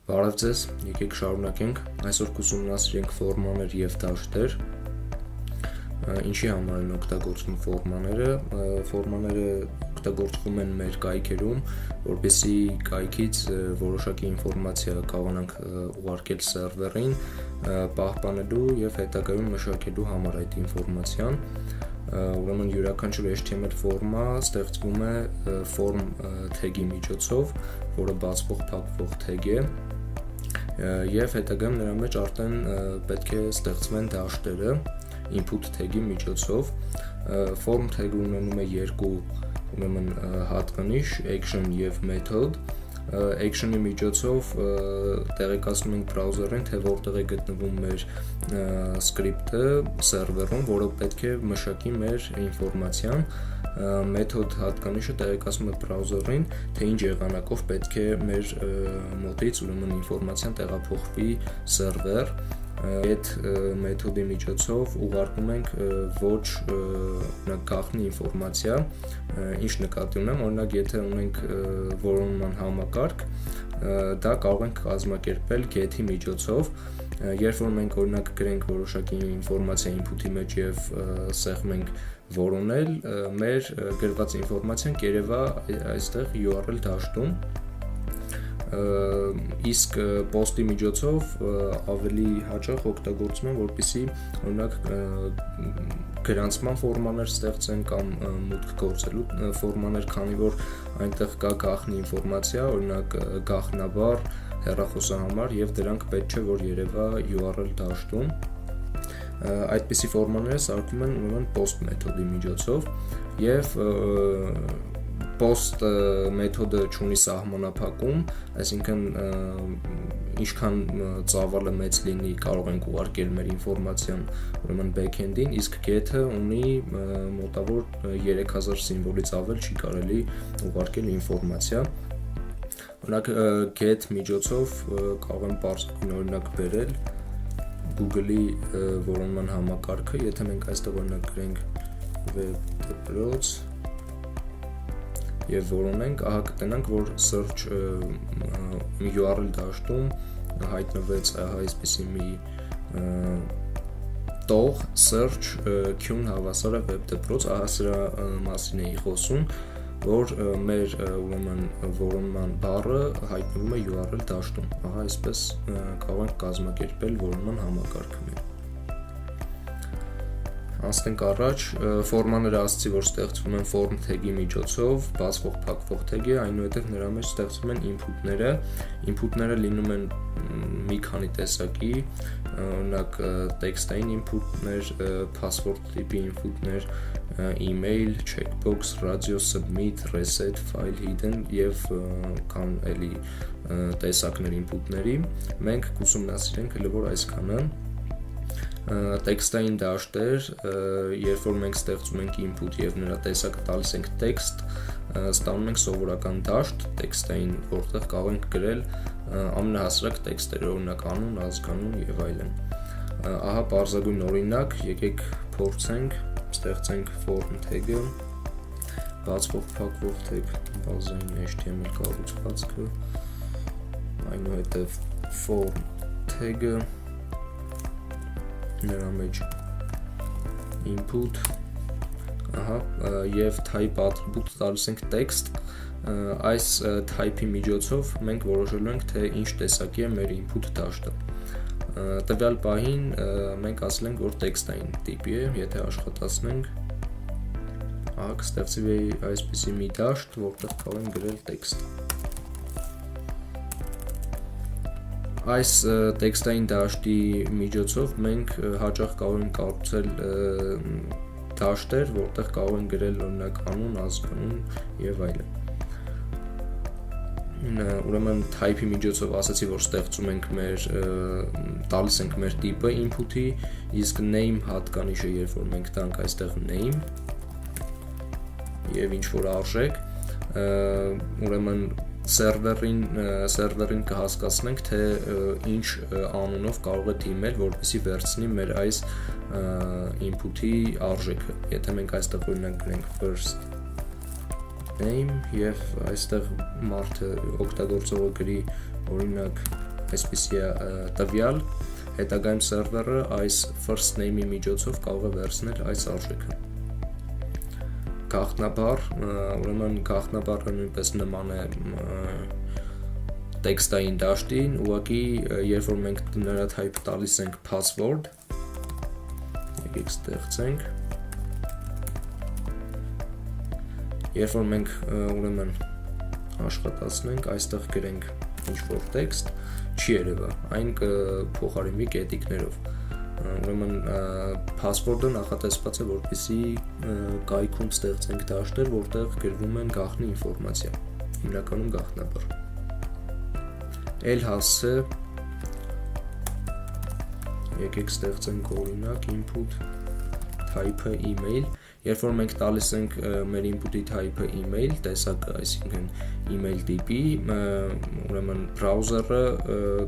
Բարև ձեզ, եկեք շարունակենք, այսօր կուսումնասիրենք ֆորմաներ և դաշտեր, ինչի համար են օգտագործվում ֆորմաները, ֆորմաները օգտագործվում են մեր կայքերում, որպեսզի կայքից որոշակի ինֆորմացիա կարողանանք ուղարկել սերվերին, պահպանելու և հետագայում մշակելու համար այդ ինֆորմացիան, ուրեմն յուրաքանչյուր HTML ֆորմա ստեղծվում է form tag-ի միջոցով, որը բացվող փակվող tag է, և հետագայում նրա մեջ արդեն պետք է ստեղծվեն դաշտերը input tag-ի միջոցով, form tag-ը ունենում է երկու հատկանիշ, action և method, action-ի միջոցով տեղեկացնում ենք բրաուզերին, թե որտեղ է գտնվում մեր սկրիպտը սերվերում, որը պետք է մշակի մեր ինֆորմացիան, method հատկանիշը տեղեկացնում է բրաուզերին, թե ինչ եղանակով պետք է մեր մոտից ինֆորմացիան տեղափոխվի սերվեր, այդ մեթոդի միջոցով ուղարկում ենք ոչ գաղտնի ինֆորմացիա, ինչ նկատի ունեմ, օրինակ եթե ունենք որոնման համակարգ, դա կարող ենք կազմակերպել get-ի միջոցով, երբ որ մենք օրինակ գրենք որոշակի ինֆորմացիա input-ի մեջ և սեղմ ենք որոնել, մեր գրված ինֆորմացիան կերևա այստեղ URL դաշտում, իսկ post-ի միջոցով ավելի հաճախ օգտագործում են, որպեսզի օրինակ գրանցման ֆորմաներ ստեղծեն կամ մուտք գործելու ֆորմաներ, քանի որ այնտեղ կա գաղտնի ինֆորմացիա, օրինակ գաղտնաբառ, հեռախոսահամար և դրանք պետք չէ, որ երևա URL դաշտում, այդպիսի ֆորմաները սարքում են ուրեմն post մեթոդի միջոցով և post մեթոդը չունի սահմանափակում, այսինքն ինչքան ծավալը մեծ լինի կարող ենք ուղարկել մեր ինֆորմացիան ուրեմն back-end-ին, իսկ get-ը ունի մոտավոր 3000 սիմվոլից ավել չի կարելի ուղարկել ինֆորմացիա, օրինակ get միջոցով կարող եմ պարզագույն օրինակ բերել Google-ի որոնման համակարգը, եթե մենք այստեղ օրինակ գրենք web դպրոց և որոնենք, ահա կտենանք, որ search URL դաշտում հայտնվեց այսպիսի մի տող search Q-ն հավասար է web դպրոց, ահա սրա մասին էի խոսում, որ մեր որոնման բառը հայտնվում է URL դաշտում, ահա այսպես կարող ենք կազմակերպել որոնման համակարգը մեր։ Անցնենք առաջ, ֆորմաները ասացի, որ ստեղծվում են form tag-ի միջոցով, բացվող փակվող tag է, այնուհետև նրա մեջ ստեղծվում են input-ները, input-ները լինում են մի քանի տեսակի, օրինակ տեքստային input-ներ, password տիպի input-ներ, email, checkbox, radio, submit, reset, file hidden և կան էլի տեսակներ input-ների, մենք կուսումնասիրենք հենց այսքանը, տեքստային դաշտեր, երբ որ մենք ստեղծում ենք input և նրա տեսակը տալիս ենք text, ստանում ենք սովորական դաշտ տեքստային, որտեղ կարող ենք գրել ամենահասարակ տեքստերը, օրինակ անուն, ազգանուն և այլն։ Ահա պարզագույն օրինակ, եկեք փորձենք, ստեղծենք form tag-ը, բացվող փակվող tag, բազային HTML կառուցվածքը, այնուհետև form tag-ը, նրա մեջ input, և type attribute տալիս ենք text, այս type-ի միջոցով մենք որոշելու ենք, թե ինչ տեսակի է մեր input դաշտը, տվյալ պահին մենք ասել ենք, որ տեքստային տիպի է, եթե աշխատացնենք, ահա կստեղծվի այսպիսի մի դաշտ, որտեղ կարող ենք գրել text։ Այս տեքստային դաշտի միջոցով մենք հաճախ կարող ենք կառուցել դաշտեր, որտեղ կարող ենք գրել օրինակ անուն, ազգանուն և այլն։ Ուրեմն type-ի միջոցով ասացի, որ ստեղծում ենք տալիս ենք մեր տիպը input-ի, իսկ name հատկանիշը, երբ որ մենք տանք այստեղ name և ինչ-որ արժեք, ուրեմն սերվերին կհասկացնենք, թե ինչ անունով կարող է դիմել, որպեսզի վերցնի մեր այս input-ի արժեքը, եթե մենք այստեղ օրինակ գրենք first name և այստեղ մարդը օգտագործողը գրի օրինակ այսպիսի է տվյալ, հետագայում սերվերը այս first name-ի միջոցով կարող է վերցնել այս արժեքը։ Գաղտնաբառ, ուրեմն գաղտնաբառը նույնպես նման է տեքստային դաշտին, ուղղակի երբ որ մենք նրա type տալիս ենք password, եկեք ստեղծենք, երբ որ մենք ուրեմն աշխատացնենք, այստեղ գրենք ինչ-որ տեքստ, չի երևա, այն կփոխարինվի կետիկներով, ուրեմն password-ը նախատեսված է, որպեսզի կայքում ստեղծենք դաշտեր, որտեղ գրվում են գաղտնի ինֆորմացիա, հիմնականում գաղտնաբառ։ Էլ հասցե, եկեք ստեղծենք օրինակ input type-ը email, երբ որ մենք տալիս ենք մեր input-ի type-ը email, տեսակը, այսինքն email տիպի, ուրեմն browser-ը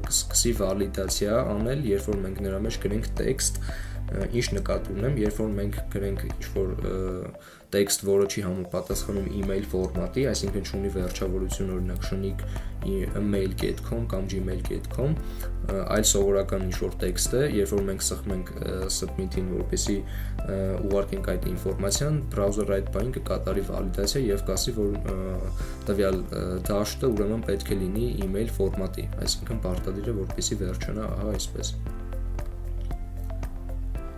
կսկսի վալիդացիա անել, երբ որ մենք նրա մեջ գրենք text, ինչ նկատի ունեմ, երբ որ մենք գրենք ինչ-որ text, որը չի համապատասխանում email ֆորմատի, այսինքն չունի վերջավորություն, օրինակ շնիկ mail.com կամ gmail.com, այլ սովորական ինչ-որ text է, երբ որ մենք սխմում ենք submit-ին, որպեսզի ուղարկենք այդ ինֆորմացիան, browser-ը այդ բանին կկատարի վալիդացիա եւ կասի, որ տվյալ դաշտը ուրեմն պետք է լինի email ֆորմատի, այսինքն պարտադիր է, որպեսզի վերջանա ահա այսպես։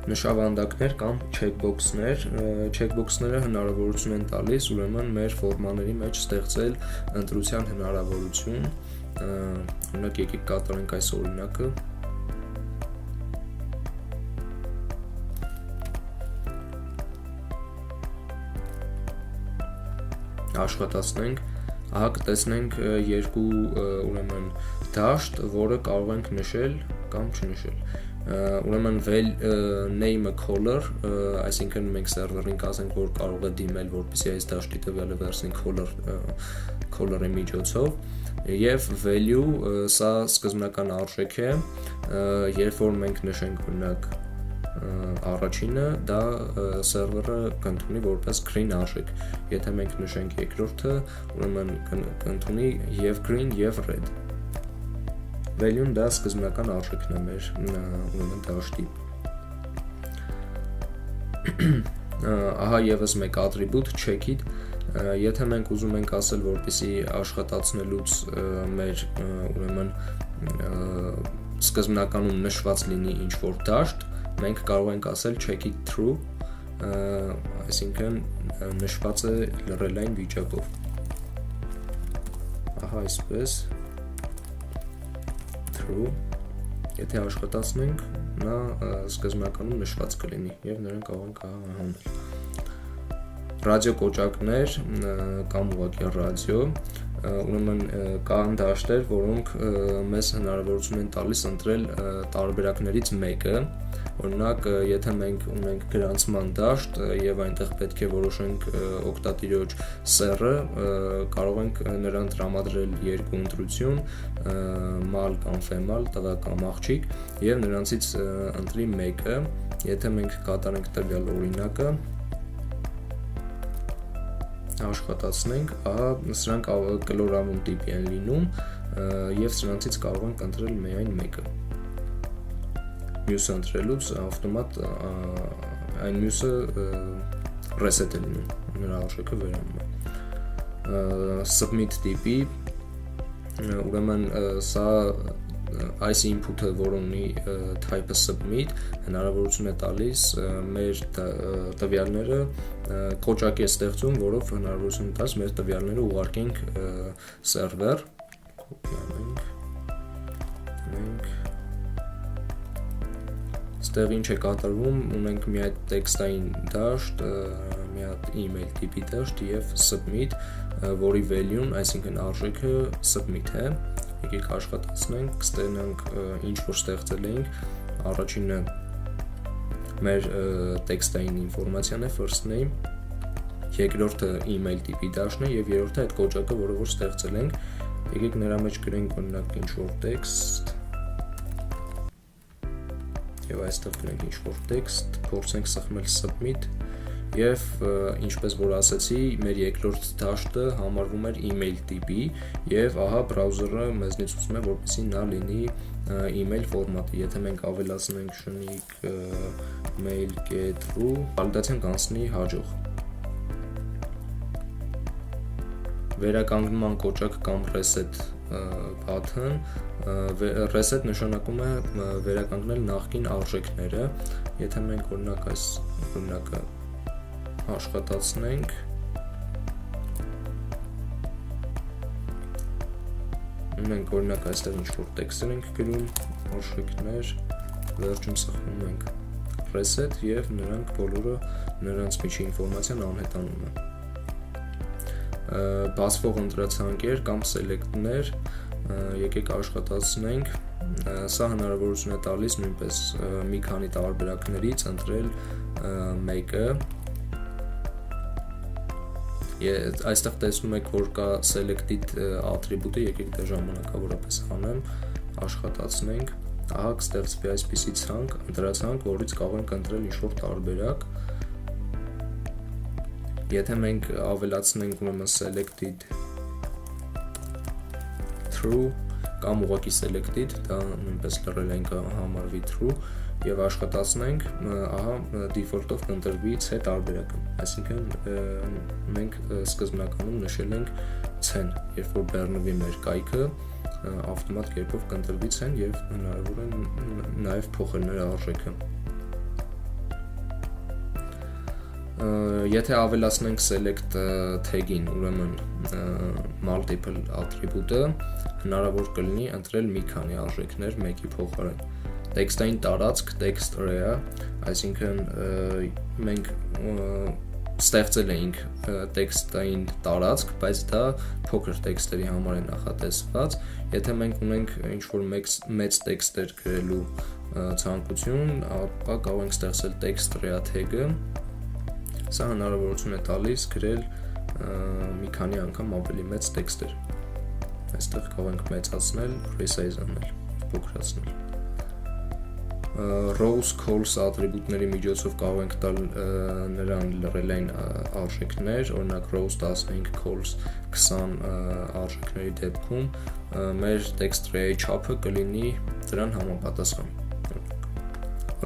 Նշավանդակներ կամ checkbox-ները հնարավորություն են տալիս ուրեմն մեր ֆորմաների մեջ ստեղծել ընտրության հնարավորություն, օրինակ եկեք կատարենք այս օրինակը, աշխատացնենք, ահա կտեսնենք երկու ուրեմն դաշտ, որը կարող ենք նշել կամ չնշել։ Ուրեմն name-ը color, այսինքն մենք սերվերին կասենք, որ կարող է դիմել, որպեսզի այս դաշտի տվյալը վերցնի color-ի միջոցով, եւ value, սա սկզբնական արժեք է, երբ որ մենք նշենք օրինակ առաջինը, դա սերվերը կընդունի որպես green արժեք, եթե մենք նշենք երկրորդը, ուրեմն կընդունի եւ green եւ red։ Value-ն դա սկզբնական արժեքն է մեր ուրեմն դաշտի։ Ահա եւս մեկ ատրիբուտ check-it, եթե մենք ուզում ենք ասել, որպեսզի աշխատացնելուց մեր ուրեմն սկզբնականում նշված լինի ինչ-որ դաշտ, մենք կարող ենք ասել check-it true, այսինքն նշված է լրելային վիճակով։ Ահա այսպես եթե աշխատացնենք, նա սկզբնականում նշված կլինի եւ նրան կարող ենք հանել։ Ռադիո կոճակներ կամ ուղղակի ռադիո, ուրեմն կան դաշտեր, որոնք մեզ հնարավորություն են տալիս ընտրել տարբերակներից մեկը, օրինակ եթե մենք ունենք գրանցման դաշտ եւ այնտեղ պետք է որոշենք օգտատիրոջ սեռը, կարող ենք նրան տրամադրել երկու ընտրություն, male կամ female, տղա կամ աղջիկ, եւ նրանցից ընտրի մեկը, եթե մենք կատարենք տվյալ օրինակը, աշխատացնենք, ահա սրանք կլորավուն տիպի են լինում եւ սրանցից կարող ենք ընտրել միայն մեկը։ Մյուսը ընտրելուց ավտոմատ այն մյուսը reset է լինում, նրա արժեքը վերանում է։ Submit տիպի, ուրեմն սա այս input-ը, որ ունի type-ը submit, հնարավորություն է տալիս մեր տվյալները կոճակ է ստեղծում, որով հնարավորություն տալիս մեր տվյալները ուղարկենք սերվեր, ստեղ ինչ է կատարվում, ունենք մի հատ տեքստային դաշտ, մի հատ email տիպի դաշտ եւ submit, որի value-ն, այսինքն արժեքը submit է, եկեք աշխատացնենք, կստանանք ինչ որ ստեղծել էինք, առաջինը մեր տեքստային ինֆորմացիան է, first name, երկրորդը email տիպի դաշտն է եւ երրորդը այդ կոճակը, որը որ ստեղծել ենք, եկեք նրա մեջ գրենք օրինակ ինչ որ text եւ այստեղ գրենք ինչ որ text, փորձենք սխմել submit եւ ինչպես որ ասացի, մեր երկրորդ դաշտը համարվում էր email տիպի եւ ահա բրաուզերը մեզնից ուզում է որպեսզի նա լինի email ֆորմատի։ Եթե մենք ավելացնենք շնիկ mail.ru, վալիդացիան կանցնի հաջող։ Վերականգնման կոճակ կամ reset button, reset նշանակում է վերականգնել նախկին արժեքները։ Եթե մենք օրինակ այս օրինակը աշխատացնենք, մենք օրինակ այստեղ ինչ-որ տեքստեր ենք գրում, արժեքներ, վերջում սխալվում ենք reset եւ նրանք բոլորը նրանց միջի ինֆորմացիան անհետանում է։ Բացվող ընտրացանկեր կամ սելեկտներ, եկեք աշխատացնենք, սա հնարավորություն է տալիս նույնպես մի քանի տարբերակներից ընտրել մեկը։ Այստեղ տեսնում եք, որ կա selected atribute-ը, եկեք դա ժամանակավորապես անեմ, աշխատացնենք, ահա կստեղծվի այսպիսի ցանկ, ընտրացանկ, որից կարող ենք ընտրել ինչ-որ տարբերակ։ Եթե մենք ավելացնենք ուրեմն selected true կամ ուղղակի selected, դա նույնպես լրել ենք համարվի true եւ աշխատացնենք, ահա default-ով կընտրվի C տարբերակը։ Այսինքն մենք սկզբնականում նշել ենք C-ն, երբ որ բեռնվի մեր կայքը, ավտոմատ կերպով կընտրվի C-ն եւ հնարավոր է նաեւ փոխել նրա արժեքը։ Եթե ավելացնենք select tag-ին, ուրեմն multiple attribute-ը, հնարավոր կլինի ընտրել մի քանի արժեքներ մեկի փոխարեն։ Տեքստային տարածք, text area, այսինքն մենք ստեղծել էինք տեքստային տարածք, բայց դա փոքր տեքստերի համար է նախատեսված։ Եթե մենք ունենք ինչ-որ մեծ տեքստեր գրելու ցանկություն, ապա կարող ենք ստեղծել text area tag-ը։ Սա հնարավորություն է տալիս գրել մի քանի անգամ ավելի մեծ տեքստեր։ Այստեղ կարող ենք մեծացնել, resize անել, փոքրացնել։ Rows calls ատրիբուտների միջոցով կարող ենք տալ նրան լրելային արժեքներ, օրինակ rows 15 calls 20 արժեքների դեպքում մեր text array-ի չափը կլինի դրան համապատասխան։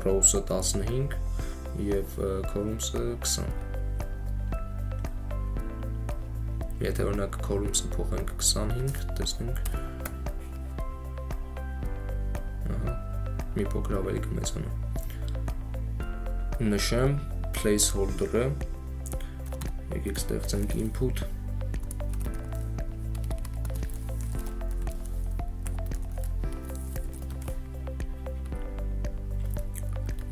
Rows-ը 15 եւ columns-ը 20։ Եթե օրինակ columns-ը փոխենք 25, տեսնենք։ Ահա, մի փոքր ավելի կմեծանա։ Նշեմ placeholder-ը։ Եկեք ստեղծենք input։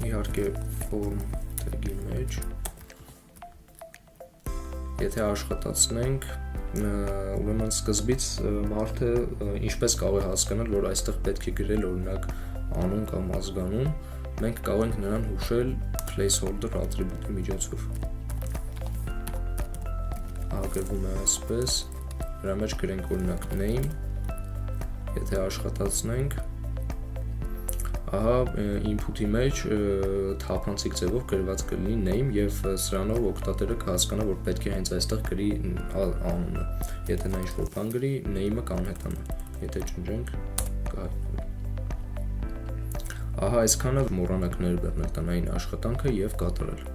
Իհարկե form tag-ի մեջ, եթե աշխատացնենք, ուրեմն սկզբից մարդը ինչպես կարող է հասկանալ, որ այստեղ պետք է գրել օրինակ անուն կամ ազգանուն, մենք կարող ենք նրան հուշել placeholder atribute-ի միջոցով։ Ագրվում է այսպես, դրա մեջ գրենք օրինակ name, եթե աշխատացնենք, ահա input-ի մեջ թափանցիկ ձևով գրված կլինի name եւ սրանով օգտատերը կհասկանա, որ պետք է հենց այստեղ գրի անունը։ Եթե նա ինչ-որ բան գրի, name-ը կանհետանա։ Եթե ջնջենք, կհայտնվի։ Ահա այսքանը մոռանաք ներբեռնել տնային աշխատանքը եւ կատարել։